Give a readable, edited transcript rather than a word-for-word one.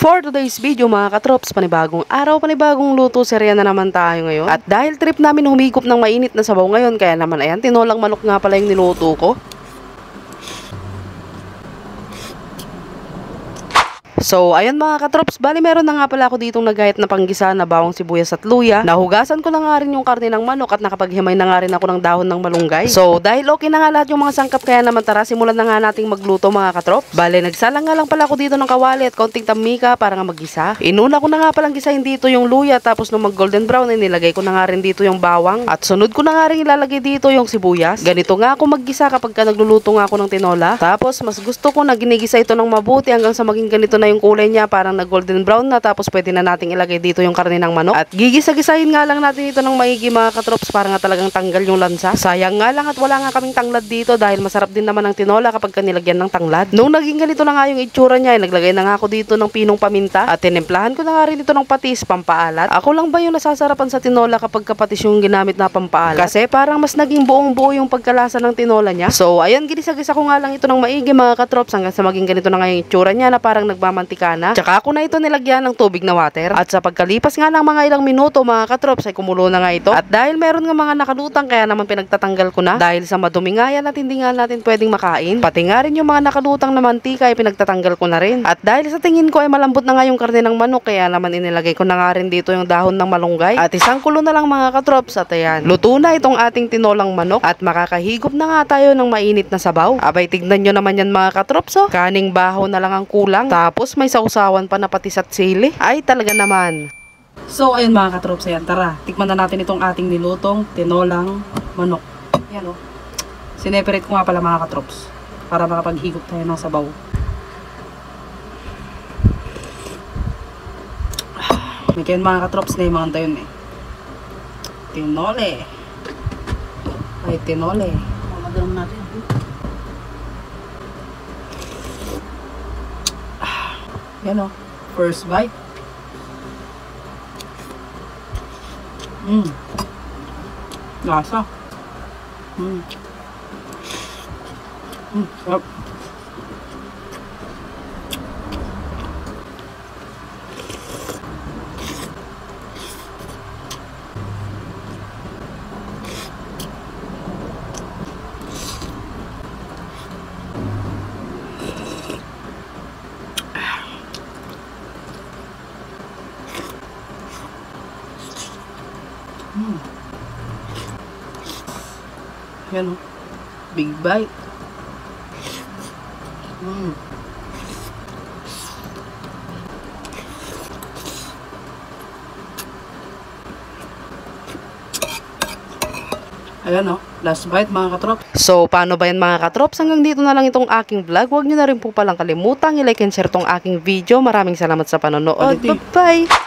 For today's video mga katrops, panibagong araw, panibagong luto, serya na naman tayo ngayon. At dahil trip namin humigop ng mainit na sabaw ngayon, kaya naman ayan, tinolang manok nga pala yung niluto ko. So, ayun mga katrops, bali meron na nga pala ako ditong nagayat na panggisa na bawang sibuyas at luya. Nahugasan ko na nga rin yung karne ng manok at nakapaghimay na nga rin ako ng dahon ng malunggay. So, dahil okay na nga lahat yung mga sangkap, kaya naman tara, simulan na nga nating magluto mga katrops. Bali, nagsalang nga lang pala ako dito ng kawali at konting tamika para nga maggisa. Inuna ko na nga palang gisahin dito yung luya, tapos nung mag golden brown, nilagay ko na nga rin dito yung bawang. At sunod ko na nga rin ilalagay dito yung sibuyas. Ganito nga ako maggisa kapag ka nagluluto nga ako ng tinola. Tapos, mas gusto ko na ginigisa ito ng mabuti hanggang sa maging ganito na yung kulay niya, parang nag golden brown na. Tapos pwede na nating ilagay dito yung karne ng manok at gigisa-gisahin nga lang natin ito ng maigi mga katrops para nga talagang tanggal yung lansa. Sayang nga lang at wala nga kaming tanglad dito dahil masarap din naman ang tinola kapag kanilagyan ng tanglad. Nung naging ganito na nga yung itsura niya, naglagay na nga ako dito ng pinong paminta at tinimplahan ko na nga rin ito ng patis, pampaalat. Ako lang ba yung nasasarapan sa tinola kapag kapatis yung ginamit na pampaalat? Kasi parang mas naging buong buo yung pagkalasa ng tinola niya. So ayun, ginisa-gisa ko nga lang ito ng maigi mga katrops hanggang sa maging ganito na nga yung itsura niya na parang nagmamantika na. Tsaka ako na ito nilagyan ng tubig na water. At sa pagkalipas nga ng mga ilang minuto mga katrops ay kumulo na nga ito. At dahil meron nga mga nakalutang, kaya naman pinagtatanggal ko na. Dahil sa madumi nga yan at hindi nga natin pwedeng makain. Pati nga rin yung mga nakalutang na mantika ay pinagtatanggal ko na rin. At dahil sa tingin ko ay malambot na nga yung karne ng manok, kaya naman inilagay ko na nga rin dito yung dahon ng malunggay. At isang kulo na lang mga katrops at ayan, luto na itong ating tinolang manok at makakahigop na nga tayo ng mainit na sabaw. Abay, tignan nyo naman yan mga katrops, oh. Kaning bahaw na lang ang kulang. Tapos may sausawan pa na patis at sili. Ay talaga naman. So ayun mga katrops, ayan, tara, tikman na natin itong ating nilutong tinolang manok. Ayan o. Sineperate ko nga pala mga katrops para makapaghigop tayo ng sabaw. May kayo mga katrops na yung mga tayon eh. Tinole. Ay tinole. Mamadalam natin. Yan o. First bite. Lasa. Sarap. Yan o. Big bite. Ayan o. Last bite mga katrops. So paano ba yan mga katrops? Hanggang dito na lang itong aking vlog. Huwag nyo na rin po palang kalimutang i-like and share tong aking video. Maraming salamat sa panonood. Bye bye!